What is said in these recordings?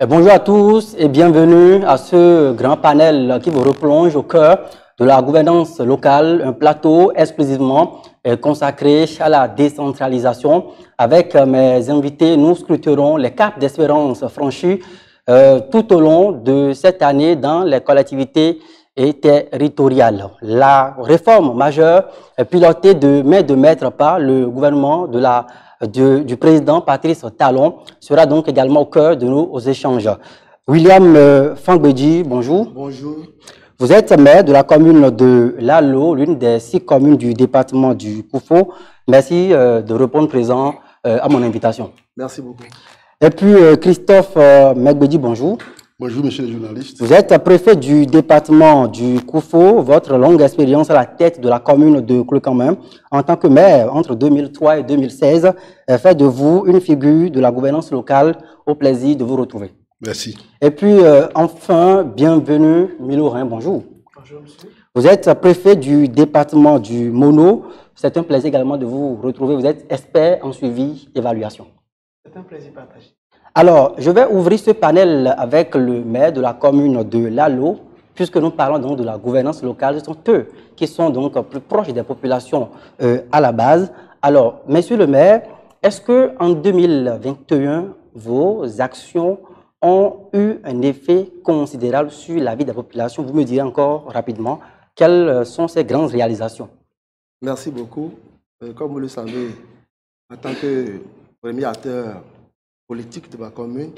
Bonjour à tous et bienvenue à ce grand panel qui vous replonge au cœur de la gouvernance locale, un plateau exclusivement consacré à la décentralisation. Avec mes invités, nous scruterons les caps d'espérance franchis tout au long de cette année dans les collectivités et territoriales. La réforme majeure pilotée de main de maître par le gouvernement du président Patrice Talon sera donc également au cœur de nos échanges. William Fangbedji, bonjour. Bonjour. Vous êtes maire de la commune de Lalo, l'une des 6 communes du département du Koufo. Merci de répondre présent à mon invitation. Merci beaucoup. Et puis Christophe Megbedji, bonjour. Bonjour, monsieur le journaliste. Vous êtes préfet du département du Koufo. Votre longue expérience à la tête de la commune de Klokamem en tant que maire entre 2003 et 2016 fait de vous une figure de la gouvernance locale. Au plaisir de vous retrouver. Merci. Et puis, enfin, bienvenue, Milorin, bonjour. Bonjour, monsieur. Vous êtes préfet du département du Mono. C'est un plaisir également de vous retrouver. Vous êtes expert en suivi évaluation. C'est un plaisir partagé. Alors, je vais ouvrir ce panel avec le maire de la commune de Lalo, puisque nous parlons donc de la gouvernance locale. Ce sont eux qui sont donc plus proches des populations à la base. Alors, monsieur le maire, est-ce qu'en 2021, vos actions ont eu un effet considérable sur la vie des populations? Vous me direz encore rapidement quelles sont ces grandes réalisations. Merci beaucoup. Comme vous le savez, en tant que premier acteur politique de ma commune,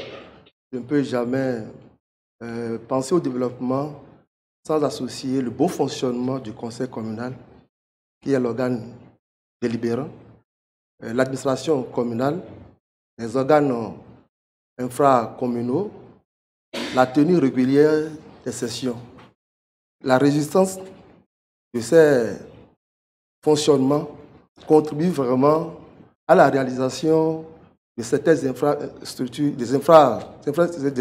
je ne peux jamais penser au développement sans associer le bon fonctionnement du conseil communal, qui est l'organe délibérant, l'administration communale, les organes infracommunaux, la tenue régulière des sessions. La résistance de ces fonctionnements contribue vraiment à la réalisation de certaines infrastructures, de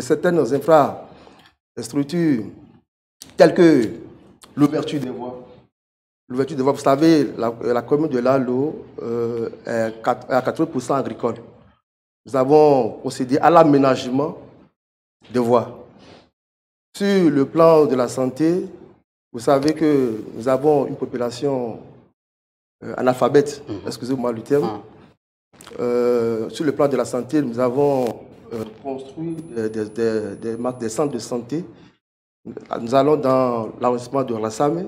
certaines infrastructures telles que l'ouverture des voies. L'ouverture des voies, vous savez, la commune de Lalo est à 80% agricole. Nous avons procédé à l'aménagement des voies. Sur le plan de la santé, vous savez que nous avons une population analphabète, excusez-moi le terme. Sur le plan de la santé, nous avons construit des centres de santé. Nous allons dans l'arrondissement de Rassame.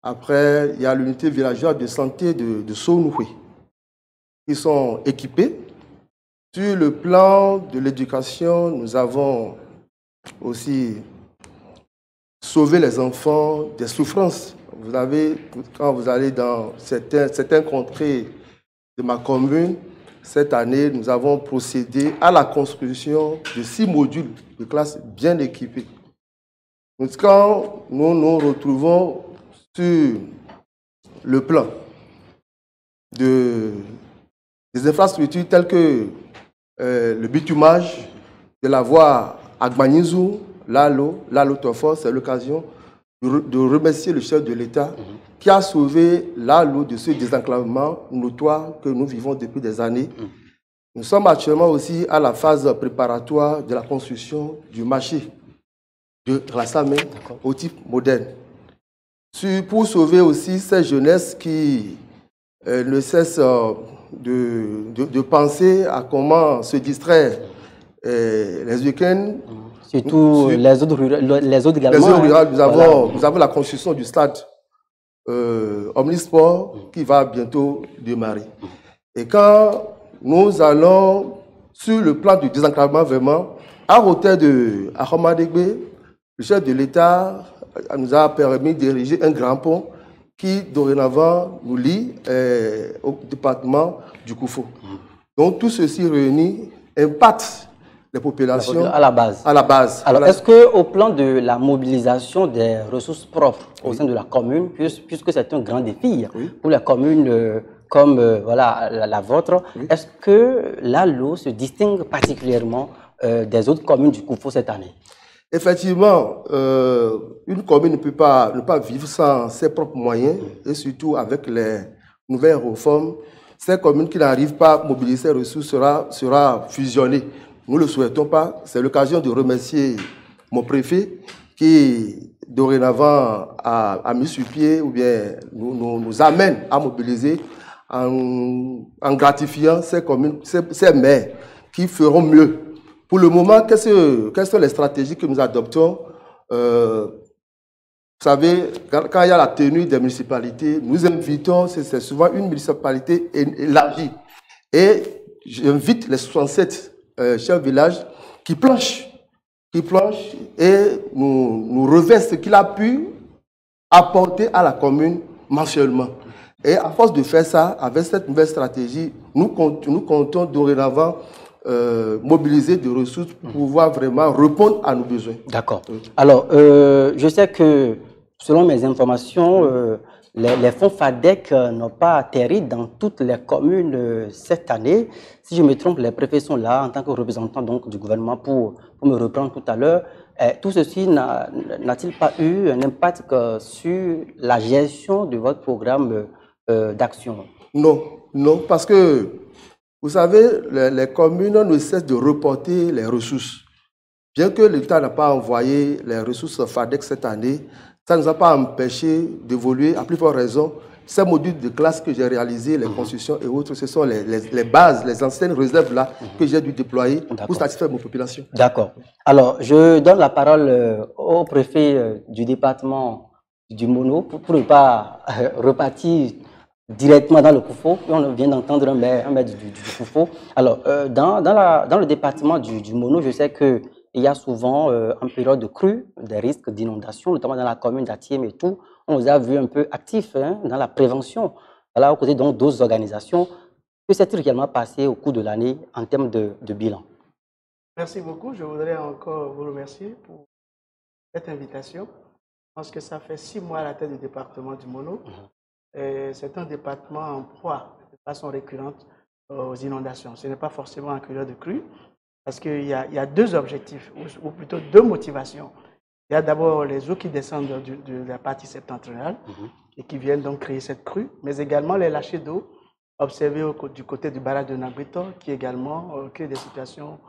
Après, il y a l'unité villageoise de santé de Sonoué qui sont équipés. Sur le plan de l'éducation, nous avons aussi sauvé les enfants des souffrances. Vous avez, quand vous allez dans certains contrées de ma commune, cette année, nous avons procédé à la construction de 6 modules de classe bien équipés. Donc, quand nous nous retrouvons sur le plan des infrastructures telles que le bitumage de la voie Agbanizou, Lalo Tofo, c'est l'occasion de remercier le chef de l'État qui a sauvé Lalo de ce désenclavement notoire que nous vivons depuis des années. Nous sommes actuellement aussi à la phase préparatoire de la construction du marché de Rassame au type moderne. Pour sauver aussi ces jeunesses qui ne cessent de penser à comment se distraire les week-ends. Surtout les autres également. Les autres rurales, nous avons la construction du stade Omnisport qui va bientôt démarrer. Et quand nous allons sur le plan du désenclavement, vraiment, à hauteur de Ahomadegbe, le chef de l'État nous a permis d'ériger un grand pont qui, dorénavant, nous lie au département du Koufo. Donc, tout ceci réuni impacte les populations à la base. Alors, est-ce qu'au plan de la mobilisation des ressources propres au sein de la commune, puisque c'est un grand défi pour les communes comme voilà, la vôtre, est-ce que Lalo se distingue particulièrement des autres communes du Koufo cette année? Effectivement, une commune ne peut pas vivre sans ses propres moyens et surtout avec les nouvelles réformes. Ces communes qui n'arrivent pas à mobiliser ces ressources sera fusionnée. nous ne le souhaitons pas. C'est l'occasion de remercier mon préfet qui, dorénavant, a mis sur pied ou bien nous amène à mobiliser en gratifiant ces communes, ces maires qui feront mieux. Pour le moment, quelles sont les stratégies que nous adoptons? Vous savez, quand il y a la tenue des municipalités, nous invitons, c'est souvent une municipalité élargie. Et j'invite les 67 chefs de village qui planchent et nous revêtent ce qu'il a pu apporter à la commune mensuellement. Et à force de faire ça, avec cette nouvelle stratégie, nous comptons dorénavant mobiliser des ressources pour pouvoir vraiment répondre à nos besoins. D'accord. Alors, je sais que, selon mes informations, les fonds FADEC n'ont pas atterri dans toutes les communes cette année. Si je me trompe, les préfets sont là en tant que représentants donc, du gouvernement pour me reprendre tout à l'heure. Tout ceci n'a-t-il pas eu un impact sur la gestion de votre programme d'action? Non, non, parce que, vous savez, les communes ne cessent de reporter les ressources. Bien que l'État n'a pas envoyé les ressources FADEC cette année, ça ne nous a pas empêché d'évoluer à plus forte raison. Ces modules de classe que j'ai réalisés, les constructions et autres, ce sont les bases, les anciennes réserves là que j'ai dû déployer pour satisfaire mon population. D'accord. Alors, je donne la parole au préfet du département du Mono pour ne pas repartir directement dans le Koufo. On vient d'entendre un maire du Koufo. Alors, dans le département du Mono, je sais que il y a souvent, en période de crue, des risques d'inondation, notamment dans la commune d'Atiem et tout. On vous a vu un peu actifs dans la prévention, aux côtés d'autres organisations. Que s'est-il réellement passé au cours de l'année en termes de bilan? Merci beaucoup. Je voudrais encore vous remercier pour cette invitation. Je pense que ça fait 6 mois à la tête du département du Mono. C'est un département en proie de façon récurrente aux inondations. Ce n'est pas forcément en période de crue. Parce qu'il y a 2 objectifs, ou plutôt 2 motivations. Il y a d'abord les eaux qui descendent de la partie septentrionale et qui viennent donc créer cette crue, mais également les lâchers d'eau observés du côté du barrage de Nagbeto qui également crée des situations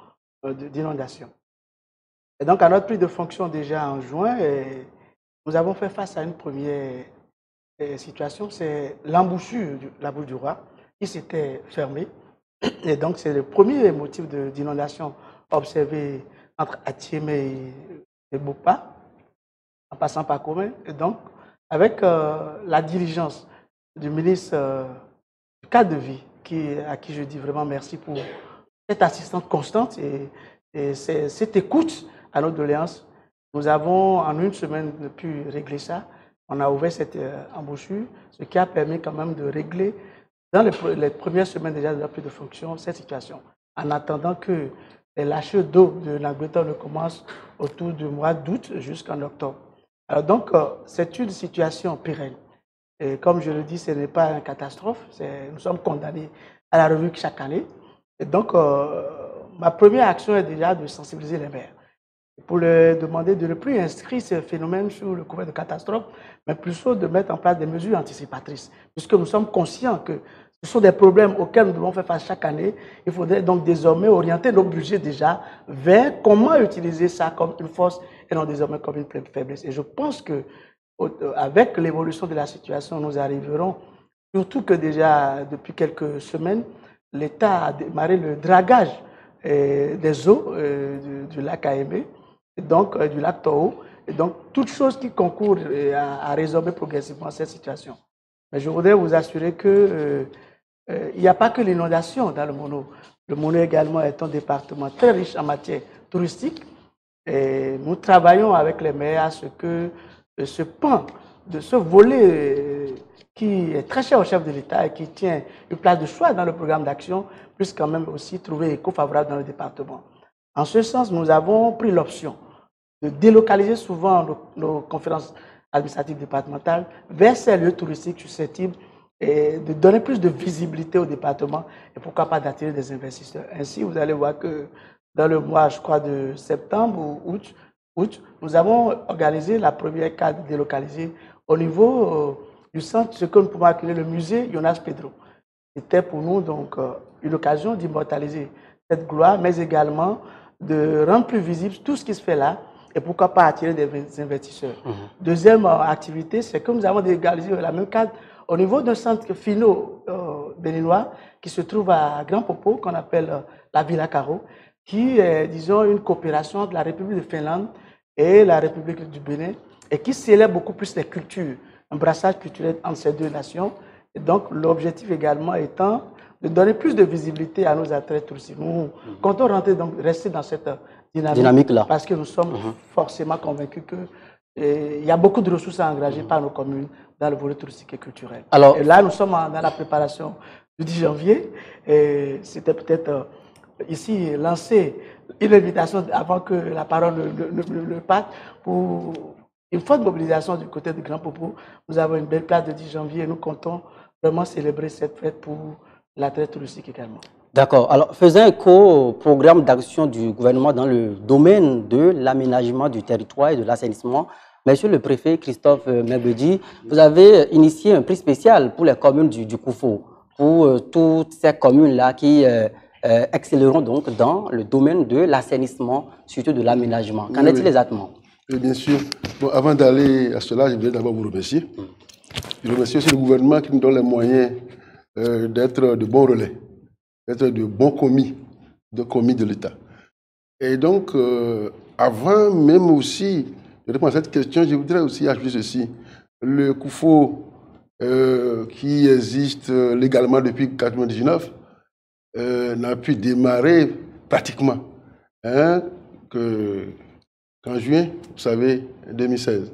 d'inondation. Et donc, à notre prise de fonction déjà en juin, nous avons fait face à une première situation, c'est l'embouchure de la Bouche du Roi qui s'était fermée. Et donc, c'est le premier motif d'inondation observé entre Atiem et Boupa, en passant par Commun. Et donc, avec la diligence du ministre du cadre de vie, à qui je dis vraiment merci pour cette assistance constante et cette écoute à nos doléances, nous avons en une semaine pu régler ça. On a ouvert cette embouchure, ce qui a permis quand même de régler dans les premières semaines déjà de la prise de fonction, cette situation, en attendant que les lâchers d'eau de Nagbeto ne commencent autour du mois d'août jusqu'en octobre. Alors donc, c'est une situation pérenne. Et comme je le dis, ce n'est pas une catastrophe, nous sommes condamnés à la revue chaque année. Et donc, ma première action est déjà de sensibiliser les maires pour leur demander de ne plus inscrire ce phénomène sur le couvert de catastrophe, mais plutôt de mettre en place des mesures anticipatrices, puisque nous sommes conscients que ce sont des problèmes auxquels nous devons faire face chaque année. Il faudrait donc désormais orienter nos budgets déjà vers comment utiliser ça comme une force et non désormais comme une faiblesse. Et je pense que avec l'évolution de la situation, nous arriverons, surtout que déjà depuis quelques semaines, l'État a démarré le dragage des eaux du lac Aémé, et donc du lac Toho, et donc toutes choses qui concourent à résorber progressivement cette situation. Mais je voudrais vous assurer que il n'y a pas que l'inondation dans le Mono. Le Mono également est un département très riche en matière touristique. Et nous travaillons avec les maires à ce que ce pan de ce volet qui est très cher au chef de l'État et qui tient une place de choix dans le programme d'action puisse quand même aussi trouver écho favorable dans le département. En ce sens, nous avons pris l'option de délocaliser souvent nos conférences administratives départementales vers ces lieux touristiques susceptibles et de donner plus de visibilité au département et pourquoi pas d'attirer des investisseurs. Ainsi, vous allez voir que dans le mois, je crois, de septembre ou août, nous avons organisé la première carte délocalisée au niveau du centre, ce que nous pouvons appeler le musée Jonas Pedro. C'était pour nous donc une occasion d'immortaliser cette gloire, mais également de rendre plus visible tout ce qui se fait là et pourquoi pas attirer des investisseurs. Deuxième activité, c'est que nous avons égalisé la même cadre au niveau d'un centre finno béninois qui se trouve à Grand Popo, qu'on appelle la Villa Caro, qui est, disons, une coopération de la République de Finlande et la République du Bénin, et qui célèbre beaucoup plus les cultures, un brassage culturel entre ces deux nations. Et donc, l'objectif également étant de donner plus de visibilité à nos attraits touristiques. Nous comptons rester dans cette dynamique-là, parce que nous sommes forcément convaincus qu'il y a beaucoup de ressources à engager par nos communes dans le volet touristique et culturel. Alors, et là, nous sommes dans la préparation du 10 janvier, et c'était peut-être ici lancer une invitation avant que la parole ne parte pour une forte mobilisation du côté de Grand Popo. Nous avons une belle place de 10 janvier et nous comptons vraiment célébrer cette fête pour l'attrait touristique également. D'accord. Alors, faisant écho au programme d'action du gouvernement dans le domaine de l'aménagement du territoire et de l'assainissement, Monsieur le préfet Christophe Mbedi, vous avez initié un prix spécial pour les communes du Koufo, pour toutes ces communes-là qui excelleront donc dans le domaine de l'assainissement, surtout de l'aménagement. Qu'en est-il exactement? Oui, bien sûr. Bon, avant d'aller à cela, je voudrais d'abord vous remercier. Je remercie aussi le gouvernement qui nous donne les moyens d'être de bons relais, d'être de bons commis de l'État. Et donc, avant même aussi de répondre à cette question, je voudrais aussi ajouter ceci. Le Koufo, qui existe légalement depuis 1999, n'a pu démarrer pratiquement qu'en juin, vous savez, 2016.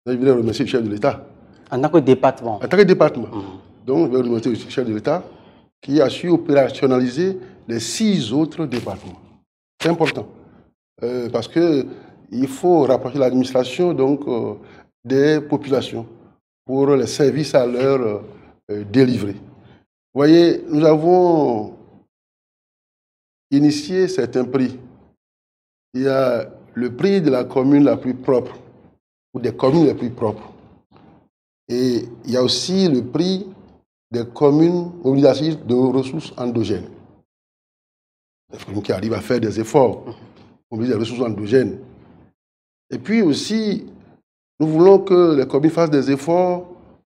Je voudrais remercier le chef de l'État. En tant que département. En tant que département. Donc, je vais remercier le chef de l'État qui a su opérationnaliser les 6 autres départements. C'est important. Parce qu'il faut rapprocher l'administration des populations pour les services à leur délivrer. Vous voyez, nous avons initié certains prix. Il y a le prix de la commune la plus propre, ou des communes les plus propres. Et il y a aussi le prix des communes mobilisatrices de ressources endogènes. Les communes qui arrivent à faire des efforts, mobiliser des ressources endogènes. Et puis aussi, nous voulons que les communes fassent des efforts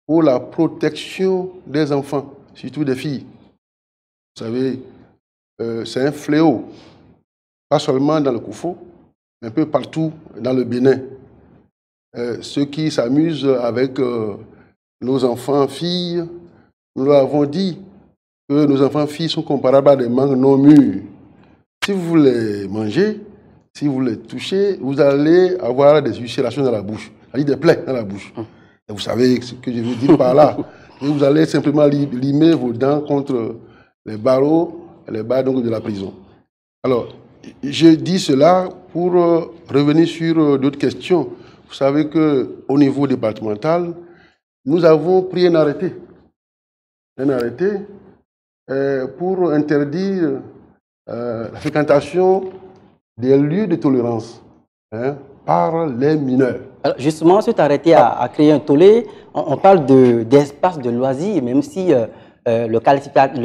pour la protection des enfants, surtout des filles. Vous savez, c'est un fléau, pas seulement dans le Koufo, mais un peu partout dans le Bénin. Ceux qui s'amusent avec nos enfants filles, nous leur avons dit que nos enfants filles sont comparables à des mangues non mûres. Si vous les mangez, si vous les touchez, vous allez avoir des ulcérations dans la bouche, c'est-à-dire des plaies dans la bouche. Et vous savez ce que je veux dire par là. Et vous allez simplement limer vos dents contre les barreaux, les barres donc de la prison. Alors, je dis cela pour revenir sur d'autres questions. Vous savez qu'au niveau départemental, nous avons pris un arrêté pour interdire la fréquentation des lieux de tolérance par les mineurs. Alors justement, cet arrêté a créé un tollé. On parle d'espace de loisirs, même si le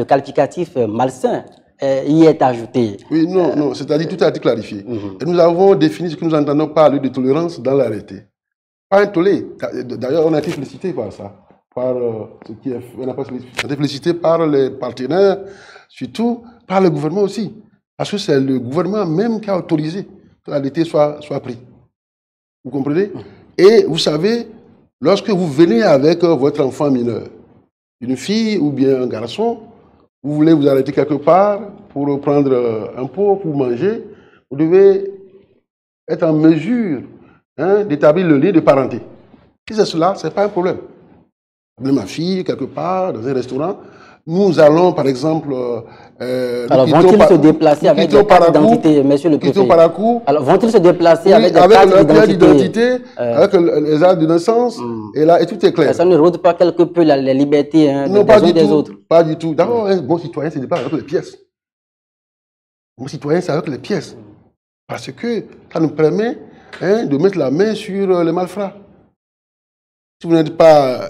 qualificatif malsain y est ajouté. Oui, non, c'est-à-dire tout a été clarifié. Et nous avons défini ce que nous entendons par lieu de tolérance dans l'arrêté. Pas un tollé. D'ailleurs, on a été félicité par ça. On a été félicité par les partenaires, surtout par le gouvernement aussi. Parce que c'est le gouvernement même qui a autorisé que l'arrêté soit pris. Vous comprenez? Et vous savez, lorsque vous venez avec votre enfant mineur, une fille ou bien un garçon, vous voulez vous arrêter quelque part pour prendre un pot, pour manger, vous devez être en mesure d'établir le lien de parenté. Si c'est cela, ce n'est pas un problème. Ma fille, quelque part, dans un restaurant, nous allons, par exemple... alors, vont-ils se déplacer avec des cartes d'identité, monsieur le préfet? Alors, vont-ils se déplacer avec des cartes d'identité, avec les actes de naissance, et tout est clair. Ça ne rôde pas quelque peu les libertés des uns des autres? Pas du tout. D'abord, un bon citoyen, ce n'est pas avec les pièces. Un bon citoyen, c'est avec les pièces. Parce que ça nous permet de mettre la main sur les malfrats. Si vous n'êtes pas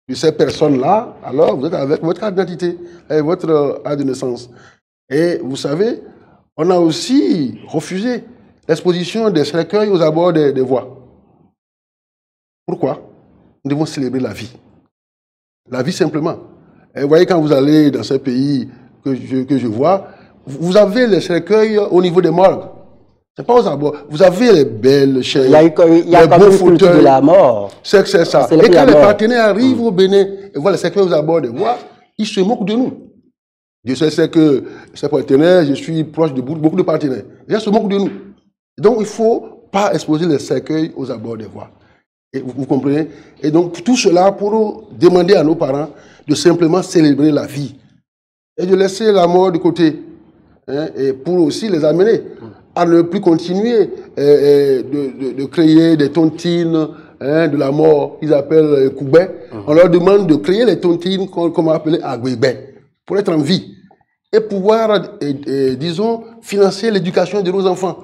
de ces personnes-là, alors vous êtes avec votre carte d'identité et votre acte de naissance. Et vous savez, On a aussi refusé l'exposition des cercueils aux abords des voies. Pourquoi? Nous devons célébrer la vie. La vie simplement. Et vous voyez, quand vous allez dans ces pays que je vois, vous avez les cercueils au niveau des morgues. C'est pas aux abords. Vous avez les belles chaises, il y a comme une culture de la mort. C'est ça. Et quand les partenaires arrivent au Bénin et voient les cercueils aux abords des voies, ils se moquent de nous. Je sais que ces partenaires, je suis proche de beaucoup de partenaires. Ils se moquent de nous. Donc, il ne faut pas exposer les cercueils aux abords des voies. Et vous comprenez? Et donc, tout cela pour demander à nos parents de simplement célébrer la vie et de laisser la mort de côté. Hein, et pour aussi les amener à ne plus continuer de créer des tontines de la mort qu'ils appellent Koubé. On leur demande de créer les tontines qu'on va appeler Agwébé pour être en vie et pouvoir, disons, financer l'éducation de nos enfants,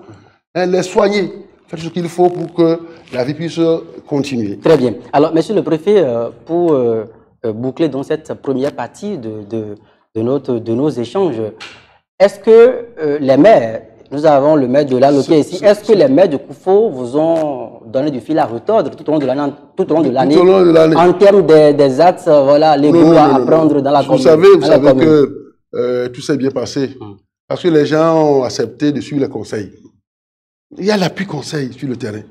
hein, les soigner, faire ce qu'il faut pour que la vie puisse continuer. Très bien. Alors, monsieur le préfet, pour boucler dans cette première partie de nos échanges, est-ce que les maires, nous avons le maire de l'Anne qui est ici, est-ce que les maires de Koufo vous ont donné du fil à retordre tout au long de l'année en termes des actes légaux à prendre dans la commune? Vous savez que tout s'est bien passé parce que les gens ont accepté de suivre les conseils. Il y a l'appui conseil sur le terrain.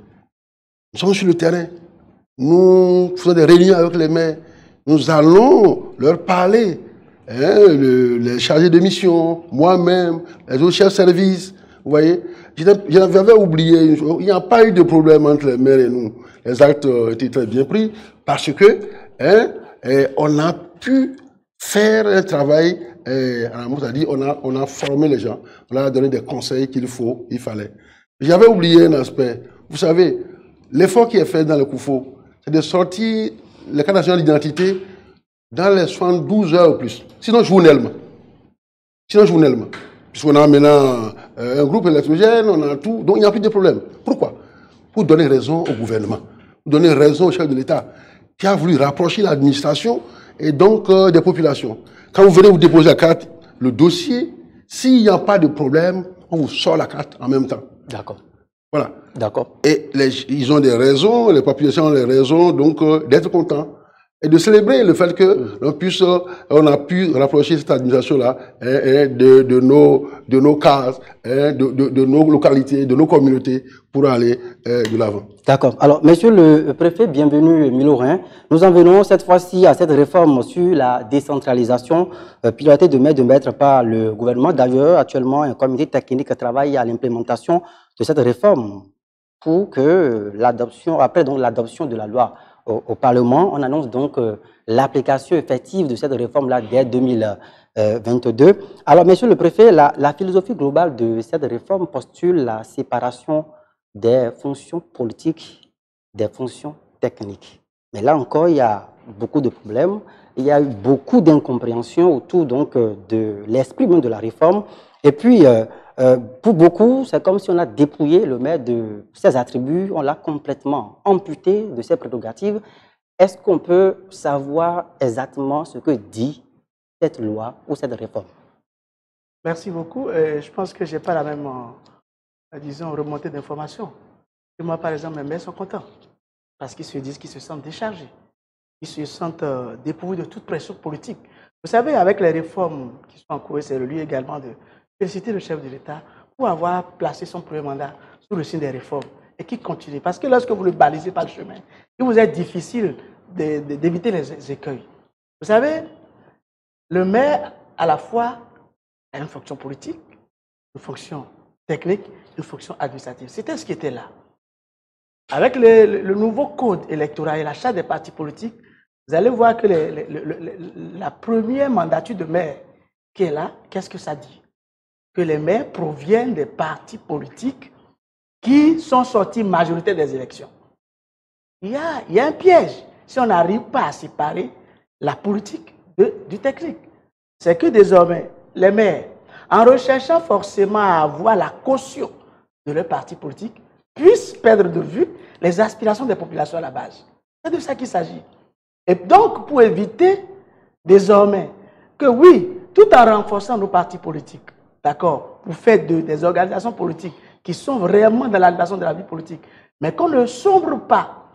Nous sommes sur le terrain. Nous faisons des réunions avec les maires. Nous allons leur parler. Hein, les chargés de mission, moi-même, les autres chefs de service. Vous voyez, j'avais oublié, il n'y a pas eu de problème entre les maires et nous. Les actes étaient très bien pris parce que on a pu faire un travail, c'est-à-dire on a formé les gens, on leur a donné des conseils il fallait. J'avais oublié un aspect. Vous savez, l'effort qui est fait dans le Koufo, c'est de sortir les cartes nationales d'identité dans les 72 heures ou plus. Sinon journellement. Puisqu'on a maintenant un groupe électrogène, on a tout, donc il n'y a plus de problème. Pourquoi? Pour donner raison au gouvernement, pour donner raison au chef de l'État, qui a voulu rapprocher l'administration et donc des populations. Quand vous venez vous déposer la carte, le dossier, s'il n'y a pas de problème, on vous sort la carte en même temps. D'accord. Voilà. D'accord. Et ils ont des raisons, les populations ont des raisons, donc d'être contents. Et de célébrer le fait on a pu rapprocher cette administration-là de nos cases, de nos localités, de nos communautés pour aller de l'avant. D'accord. Alors, monsieur le préfet, bienvenue Milorin. Nous en venons cette fois-ci à cette réforme sur la décentralisation pilotée de main de maître par le gouvernement. D'ailleurs, actuellement, un comité technique travaille à l'implémentation de cette réforme pour que après l'adoption de la loi au Parlement, on annonce donc l'application effective de cette réforme-là dès 2022. Alors, monsieur le préfet, la philosophie globale de cette réforme postule la séparation des fonctions politiques des fonctions techniques. Mais là encore, il y a beaucoup de problèmes. Il y a eu beaucoup d'incompréhension autour donc, de l'esprit même de la réforme. Et puis, pour beaucoup, c'est comme si on a dépouillé le maire de ses attributs, on l'a complètement amputé de ses prérogatives. Est-ce qu'on peut savoir exactement ce que dit cette loi ou cette réforme? Merci beaucoup. Je pense que je n'ai pas la même, disons, remontée d'informations. Moi, par exemple, mes maires sont contents parce qu'ils se disent qu'ils se sentent déchargés. Ils se sentent dépourvus de toute pression politique. Vous savez, avec les réformes qui sont en cours, c'est le lieu également de féliciter le chef de l'État pour avoir placé son premier mandat sous le signe des réformes et qui continue. Parce que lorsque vous ne balisez pas le chemin, il vous est difficile d'éviter les écueils. Vous savez, le maire, à la fois, a une fonction politique, une fonction technique, une fonction administrative. C'était ce qui était là. Avec le nouveau code électoral et la charte des partis politiques, vous allez voir que la première mandature de maire qui est là, qu'est-ce que ça dit? Que les maires proviennent des partis politiques qui sont sortis majoritaires des élections. Il y a un piège si on n'arrive pas à séparer la politique du technique. C'est que désormais, les maires, en recherchant forcément à avoir la caution de leur parti politique, puissent perdre de vue les aspirations des populations à la base. C'est de ça qu'il s'agit. Et donc, pour éviter désormais que oui, tout en renforçant nos partis politiques, d'accord, pour faire des organisations politiques qui sont réellement dans l'animation de la vie politique, mais qu'on ne sombre pas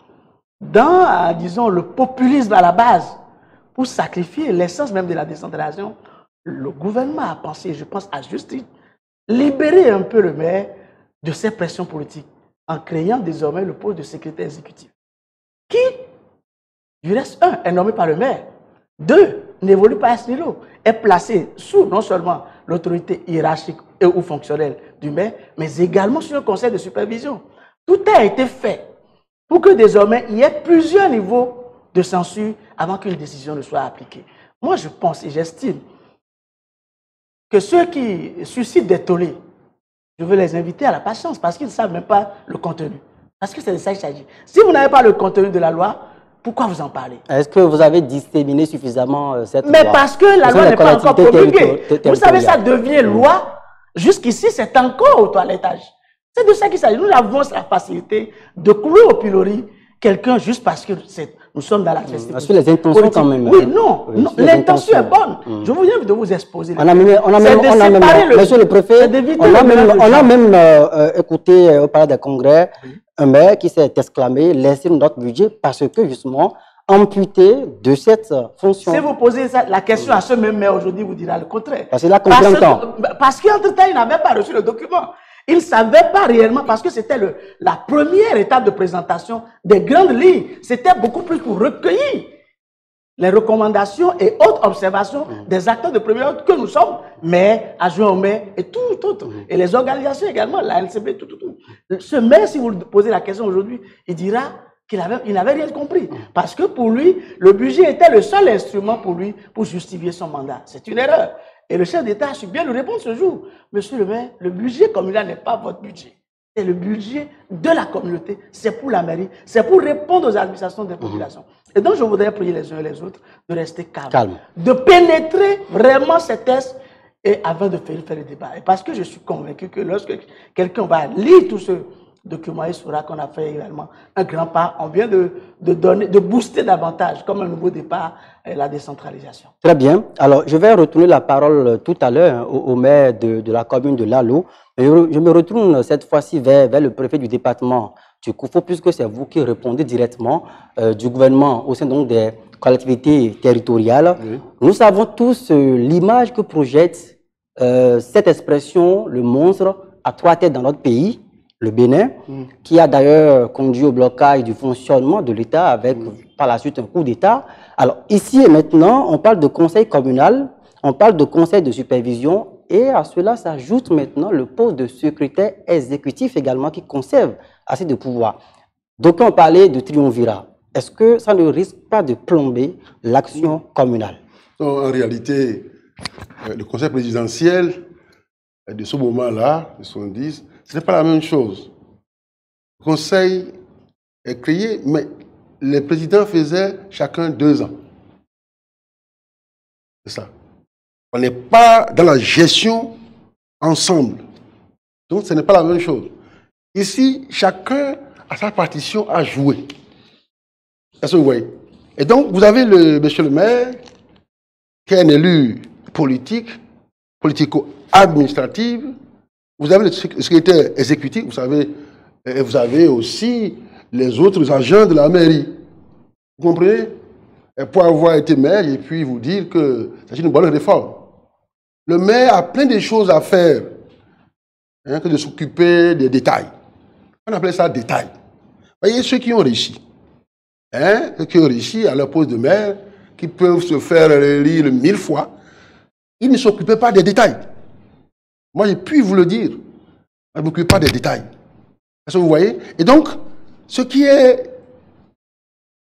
dans, disons, le populisme à la base, pour sacrifier l'essence même de la décentralisation, le gouvernement a pensé, je pense à juste titre, libérer un peu le maire de ses pressions politiques en créant désormais le poste de secrétaire exécutif, qui, du reste, un, est nommé par le maire, deux, n'évolue pas à ce niveau, est placé sous non seulement l'autorité hiérarchique et ou fonctionnelle du maire, mais également sur le conseil de supervision. Tout a été fait pour que désormais il y ait plusieurs niveaux de censure avant qu'une décision ne soit appliquée. Moi, je pense et j'estime que ceux qui suscitent des tollés, je veux les inviter à la patience parce qu'ils ne savent même pas le contenu. Parce que c'est de ça qu'il s'agit. Si vous n'avez pas le contenu de la loi, pourquoi vous en parlez? Est-ce que vous avez disséminé suffisamment cette loi? Mais parce que la loi n'est pas encore promulguée. Vous savez, ça devient loi. Jusqu'ici, c'est encore au toilettage. C'est de ça qu'il s'agit. Nous avons la facilité de clouer au pilori quelqu'un juste parce que nous sommes dans la festivité. Parce que les intentions politique. Quand même. Oui, non, non l'intention est bonne. Je vous viens de vous exposer. Monsieur le préfet, on a même écouté au palais des congrès un maire qui s'est exclamé, laissez notre budget parce que justement, amputé de cette fonction. Si vous posez la question à ce même maire aujourd'hui, vous dira le contraire. Parce qu'il a compris parce qu'entre-temps, il n'avait pas reçu le document. Il ne savait pas réellement, parce que c'était la première étape de présentation des grandes lignes. C'était beaucoup plus pour recueillir les recommandations et autres observations des acteurs de première ordre que nous sommes, mais adjoints au maire et tout autre. Et les organisations également, la LCB, tout. Ce maire, si vous lui posez la question aujourd'hui, il dira qu'il n'avait rien compris. Parce que pour lui, le budget était le seul instrument pour lui pour justifier son mandat. C'est une erreur. Et le chef d'État a su bien lui répondre ce jour. Monsieur le maire, le budget communal n'est pas votre budget. C'est le budget de la communauté. C'est pour la mairie. C'est pour répondre aux administrations des populations. Et donc, je voudrais prier les uns et les autres de rester calmes. De pénétrer vraiment ces tests et avant de faire le débat. Et parce que je suis convaincu que lorsque quelqu'un va lire tout ce document, il saura qu'on a fait également un grand pas. On vient de booster davantage, comme un nouveau départ, la décentralisation. Très bien. Alors, je vais retourner la parole tout à l'heure au maire de la commune de Lalo. Je me retourne cette fois-ci vers le préfet du département du Koufo, puisque c'est vous qui répondez directement du gouvernement au sein donc des collectivités territoriales. Oui. Nous savons tous l'image que projette cette expression, le monstre à trois têtes dans notre pays, le Bénin, qui a d'ailleurs conduit au blocage du fonctionnement de l'État avec par la suite un coup d'État. Alors ici et maintenant, on parle de conseil communal, on parle de conseil de supervision et à cela s'ajoute maintenant le poste de secrétaire exécutif également qui conserve assez de pouvoir. Donc on parlait de triumvirat. Est-ce que ça ne risque pas de plomber l'action communale? Non, en réalité, le conseil présidentiel de ce moment-là, de 70, ce n'est pas la même chose. Le conseil est créé, mais les présidents faisaient chacun 2 ans. C'est ça. On n'est pas dans la gestion ensemble. Donc, ce n'est pas la même chose. Ici, chacun a sa partition à jouer. Est-ce que vous voyez? Et donc, vous avez monsieur le maire, qui est un élu politique, politico-administratif. Vous avez le secrétaire exécutif, vous savez, et vous avez aussi les autres agents de la mairie. Vous comprenez? Et pour avoir été maire, et puis vous dire que c'est une bonne réforme. Le maire a plein de choses à faire, hein, que de s'occuper des détails. On appelle ça détail. Vous voyez, ceux qui ont réussi, hein, ceux qui ont réussi à leur poste de maire, qui peuvent se faire relire 1000 fois, ils ne s'occupaient pas des détails. Moi, j'ai pu vous le dire. Je ne m'occupe pas des détails. Est-ce que vous voyez? Et donc, ce qui est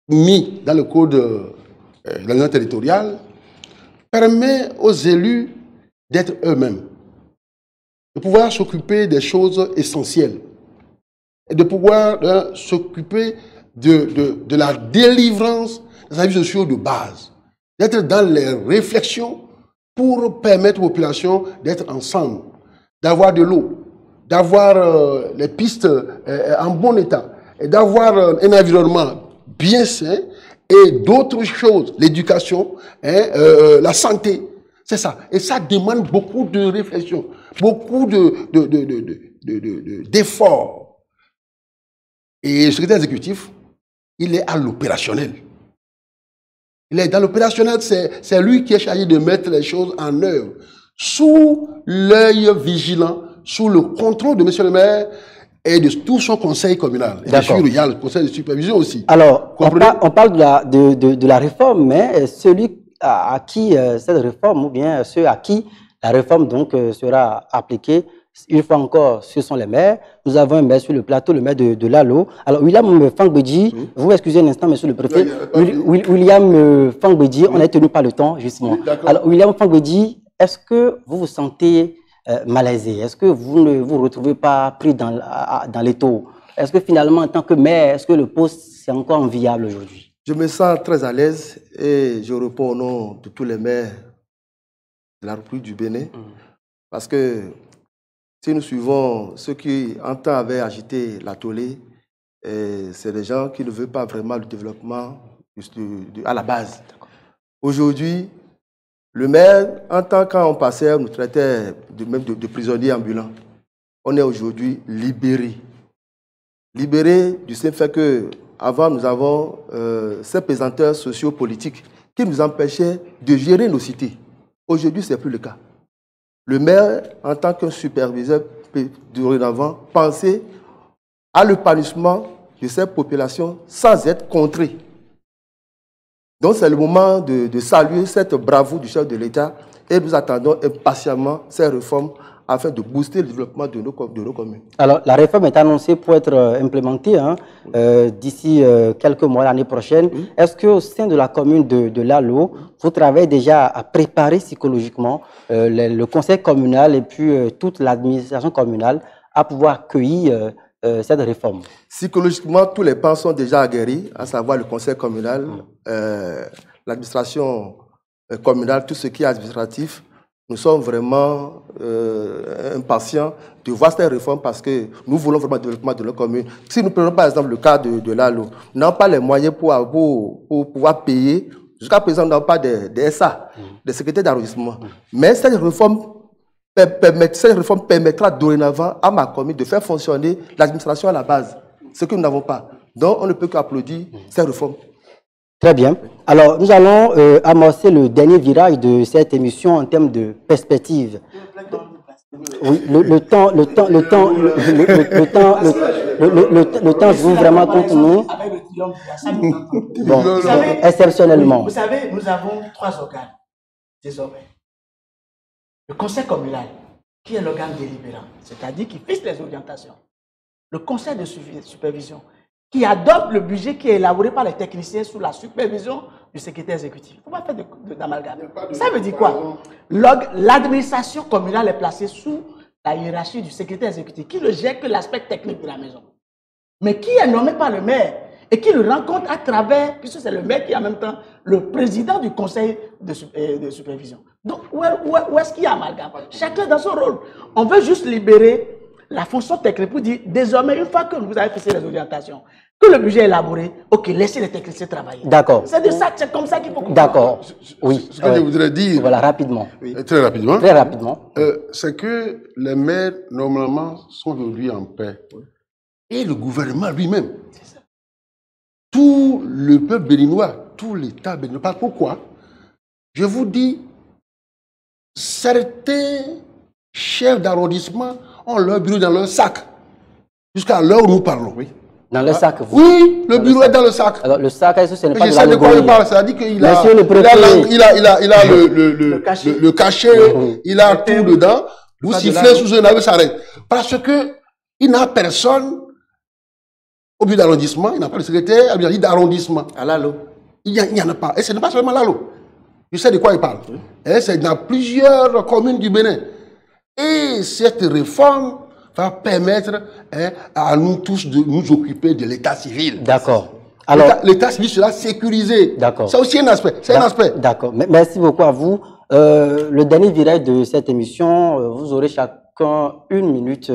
mis dans le code de l'organisation territoriale permet aux élus d'être eux-mêmes, de pouvoir s'occuper des choses essentielles et de pouvoir s'occuper de la délivrance des services sociaux de base, d'être dans les réflexions pour permettre aux populations d'être ensemble, d'avoir de l'eau, d'avoir les pistes en bon état, et d'avoir un environnement bien sain et d'autres choses, l'éducation, la santé, c'est ça. Et ça demande beaucoup de réflexion. beaucoup d'efforts. Et le secrétaire exécutif, il est à l'opérationnel. Il est dans l'opérationnel, c'est lui qui est chargé de mettre les choses en œuvre, sous l'œil vigilant, sous le contrôle de M. le maire et de tout son conseil communal. Et bien sûr, il y a le conseil de supervision aussi. Alors, on parle de la réforme, mais celui à qui cette réforme, ou bien ceux à qui la réforme donc sera appliquée, une fois encore, ce sont les maires. Nous avons un maire sur le plateau, le maire de Lalo. Alors, William Fangbedji, vous excusez un instant, monsieur le préfet. William Fangbedji, on est tenu par le temps, justement. Alors, William Fangbedji, est-ce que vous vous sentez malaisé? Est-ce que vous ne vous retrouvez pas pris dans l'étau? Est-ce que finalement, en tant que maire, est-ce que le poste, c'est encore enviable aujourd'hui? Je me sens très à l'aise et je réponds au nom de tous les maires de la République du Bénin. Parce que si nous suivons ceux qui, en temps, avaient agité la tollée, c'est des gens qui ne veulent pas vraiment le développement à la base. Aujourd'hui, le maire, en tant quand on passait, nous traitait même de prisonniers ambulants. On est aujourd'hui libérés. Libérés du simple fait que avant, nous avons ces pesanteurs sociopolitiques qui nous empêchaient de gérer nos cités. Aujourd'hui, ce n'est plus le cas. Le maire, en tant qu'un superviseur, peut dorénavant penser à l'épanouissement de ces populations sans être contré. Donc, c'est le moment de saluer cette bravoure du chef de l'État et nous attendons impatiemment ces réformes afin de booster le développement de nos communes. Alors, la réforme est annoncée pour être implémentée d'ici quelques mois, l'année prochaine. Est-ce qu'au sein de la commune de Lalo, vous travaillez déjà à préparer psychologiquement le conseil communal et puis toute l'administration communale à pouvoir accueillir cette réforme? Psychologiquement, tous les pans sont déjà aguerris, à savoir le conseil communal, l'administration communale, tout ce qui est administratif. Nous sommes vraiment impatients de voir cette réforme parce que nous voulons vraiment le développement de nos communes. Si nous prenons par exemple le cas de Lalo, nous n'avons pas les moyens pour pouvoir payer. Jusqu'à présent, nous n'avons pas de SA, des secrétaires d'arrondissement. Mais cette réforme permettra dorénavant à ma commune de faire fonctionner l'administration à la base, ce que nous n'avons pas. Donc, on ne peut qu'applaudir cette réforme. Très bien. Alors, nous allons amorcer le dernier virage de cette émission en termes de perspective. Oui, le temps joue vraiment contre nous. Bon, exceptionnellement. Vous savez, nous avons 3 organes désormais. Le conseil communal, qui est l'organe délibérant, c'est-à-dire qui fixe les orientations. Le conseil de supervision, qui adopte le budget qui est élaboré par les techniciens sous la supervision du secrétaire exécutif. Il ne faut pas faire d'amalgame. Ça veut dire quoi? L'administration communale est placée sous la hiérarchie du secrétaire exécutif, qui ne gère que l'aspect technique de la maison, mais qui est nommé par le maire et qui le rencontre à travers, puisque c'est le maire qui est en même temps le président du conseil de supervision. Donc, où est-ce qu'il y a amalgame? Chacun dans son rôle. On veut juste libérer la fonction technique pour dire, désormais, une fois que vous avez fixé les orientations, que le budget est élaboré, ok, laissez les techniciens travailler. D'accord. C'est comme ça qu'il faut comprendre. D'accord. Oui. Ce que je voudrais dire. Voilà, rapidement. Oui. Très rapidement. Très rapidement. C'est que les maires, normalement, sont aujourd'hui en paix. Et le gouvernement lui-même. Tout le peuple béninois, tout l'État béninois. Pourquoi? Je vous dis, certains chefs d'arrondissement ont leur bureau dans leur sac. Jusqu'à l'heure où nous parlons. Oui. Dans le sac, vous? Oui, le bureau est dans le sac. Alors, le sac, est-ce que ce n'est pas de la Je sais de quoi je parle. C'est-à-dire qu'il a, le cachet, il a tout dedans. Vous sifflez sous un arbre, ça arrête. Parce que il n'a personne au bureau d'arrondissement, il n'a pas de secrétaire, il dit d'arrondissement. À Lalo. Il n'y en a pas. Et ce n'est pas seulement Lalo. Je sais de quoi il parle. C'est dans plusieurs communes du Bénin. Et cette réforme va permettre à nous tous de nous occuper de l'état civil. D'accord. Alors, l'état civil sera sécurisé. D'accord. C'est aussi un aspect. C'est un aspect. D'accord. Merci beaucoup à vous. Le dernier virage de cette émission, vous aurez chacun 1 minute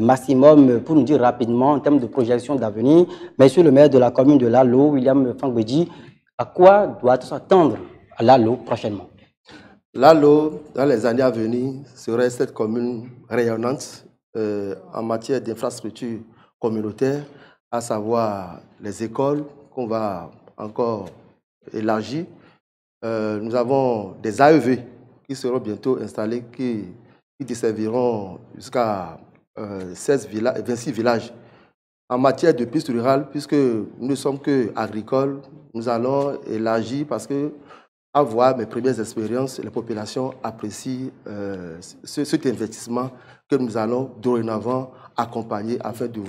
maximum pour nous dire rapidement en termes de projection d'avenir. Monsieur le maire de la commune de Lalo, William Fangbedji, à quoi doit-on s'attendre à Lalo prochainement? Lalo, dans les années à venir, serait cette commune rayonnante en matière d'infrastructures communautaires, à savoir les écoles qu'on va encore élargir. Nous avons des AEV qui seront bientôt installés, qui desserviront jusqu'à 26 villages. En matière de pistes rurales, puisque nous ne sommes que agricoles, nous allons élargir parce que, à voir mes premières expériences, les populations apprécient cet investissement que nous allons dorénavant accompagner afin de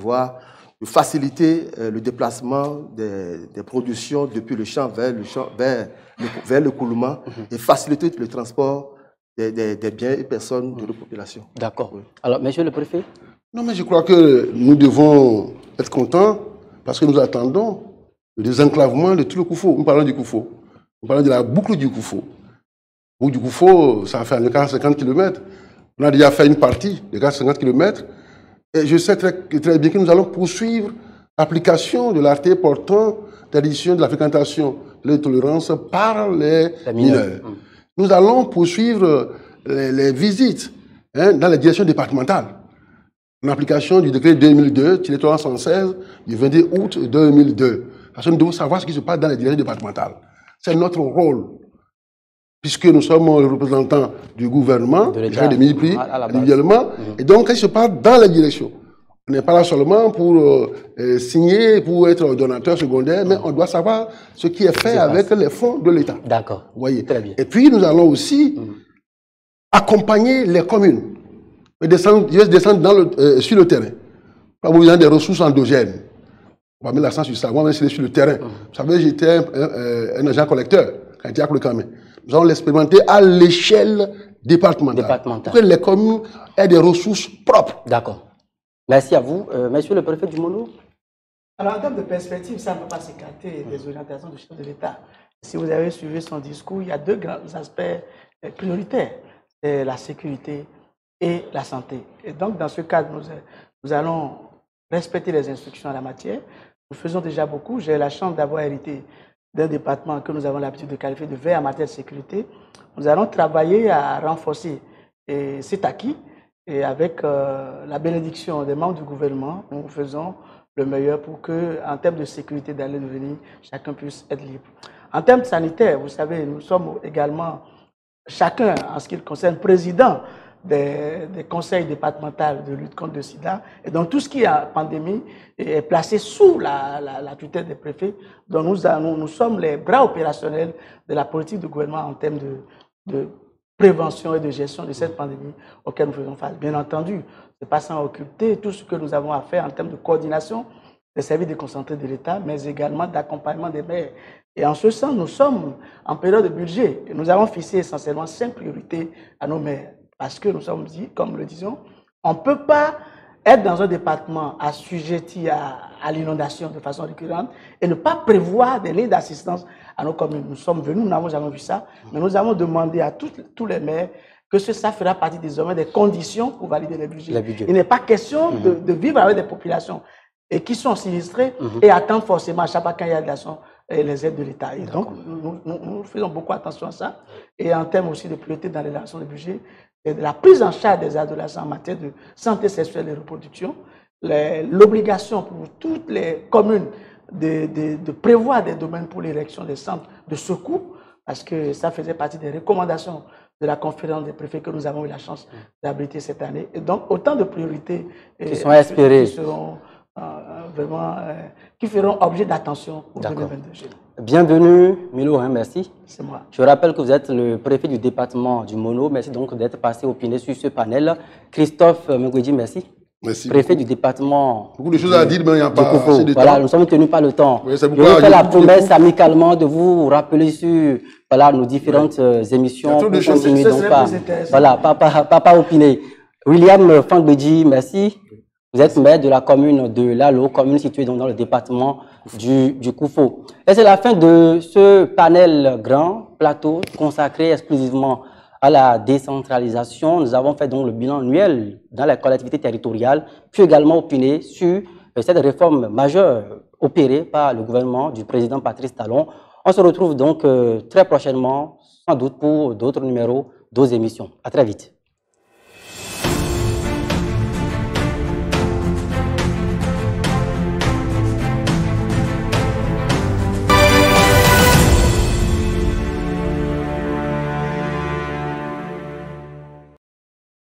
faciliter le déplacement des productions depuis le champ vers le coulement et faciliter le transport des biens et personnes de la population. D'accord. Oui. Alors, monsieur le préfet? Non, mais je crois que nous devons être contents parce que nous attendons le désenclavement de tout le Koufo. Nous parlons du Koufo. Nous parlons de la boucle du Koufo. La boucle du Koufo, ça fait 40-50 km. On a déjà fait une partie de 40-50 km. Et je sais très bien que nous allons poursuivre l'application de l'article portant l'interdiction de la fréquentation de l'intolérance par les mineurs. Nous allons poursuivre les visites dans les directions départementales. En application du décret 2002-316 du 22 août 2002. Parce que nous devons savoir ce qui se passe dans les directions départementales. C'est notre rôle. Puisque nous sommes représentants du gouvernement, des ministres individuellement, et donc qu'est-ce qui se passe dans les directions. On n'est pas là seulement pour signer, pour être donateur secondaire, mais on doit savoir ce qui est fait avec les fonds de l'État. D'accord. Voyez. Très bien. Et puis nous allons aussi accompagner les communes. Je vais descendre sur le terrain. Pas besoin des ressources endogènes. On va mettre l'accent sur ça. Moi, c'est sur le terrain. Vous savez, j'étais un agent collecteur quand j'étais à Koulekame. Nous allons l'expérimenter à l'échelle départementale. Pour que les communes aient des ressources propres. D'accord. Merci à vous. Monsieur le préfet du Mono. Alors, en termes de perspective, ça ne peut pas s'écarter des orientations du chef de l'État. Si vous avez suivi son discours, il y a deux grands aspects prioritaires. C'est la sécurité et la santé. Et donc, dans ce cadre, nous allons respecter les instructions en la matière. Nous faisons déjà beaucoup. J'ai la chance d'avoir hérité d'un département que nous avons l'habitude de qualifier de veille en matière de sécurité. Nous allons travailler à renforcer cet acquis et avec la bénédiction des membres du gouvernement, nous faisons le meilleur pour que, en termes de sécurité d'aller et de venir, chacun puisse être libre. En termes sanitaires, vous savez, nous sommes également chacun, en ce qui concerne, président des conseils départementaux de lutte contre le sida. Et donc, tout ce qui est en pandémie est placé sous la tutelle des préfets. Donc, nous sommes les bras opérationnels de la politique du gouvernement en termes de prévention et de gestion de cette pandémie auquel nous faisons face. Bien entendu, ce n'est pas sans occulter tout ce que nous avons à faire en termes de coordination des services déconcentrés de l'État, mais également d'accompagnement des maires. Et en ce sens, nous sommes en période de budget. Et nous avons fixé essentiellement 5 priorités à nos maires. Parce que nous sommes dit, comme le disons, on ne peut pas être dans un département assujetti à l'inondation de façon récurrente et ne pas prévoir des lignes d'assistance à nos communes. Nous sommes venus, nous n'avons jamais vu ça, mais nous avons demandé à tous les maires que ça fera partie désormais des conditions pour valider les budgets. Il n'est pas question de vivre avec des populations et qui sont sinistrées et attendent forcément à chaque fois qu'il y a de l'action les aides de l'État. Et donc, nous faisons beaucoup attention à ça. Et en termes aussi de priorité dans l'élaboration des budgets, et de la prise en charge des adolescents en matière de santé sexuelle et reproduction, l'obligation pour toutes les communes de prévoir des domaines pour l'érection des centres de secours, parce que ça faisait partie des recommandations de la conférence des préfets que nous avons eu la chance d'abriter cette année. Et donc, autant de priorités qui sont espérées, qui seront qui feront objet d'attention pour 2022. Bienvenue, Milo, merci. C'est moi. Je rappelle que vous êtes le préfet du département du Mono. Merci donc d'être passé opiné sur ce panel. Christophe Mengwedji, merci. Merci. Préfet du département. Beaucoup de choses à dire, mais il n'y a pas assez de temps. Voilà, nous sommes tenus par le temps. Oui, je vous fais la promesse amicalement de vous rappeler sur nos différentes émissions. Il y a trop de choses. Pas opiné. William Fangbedji, merci. Vous êtes maire de la commune de Lalo, commune située donc dans le département du Koufo. Et c'est la fin de ce panel grand plateau consacré exclusivement à la décentralisation. Nous avons fait donc le bilan annuel dans les collectivités territoriales, puis également opiné sur cette réforme majeure opérée par le gouvernement du président Patrice Talon. On se retrouve donc très prochainement, sans doute pour d'autres numéros d'autres émissions. À très vite.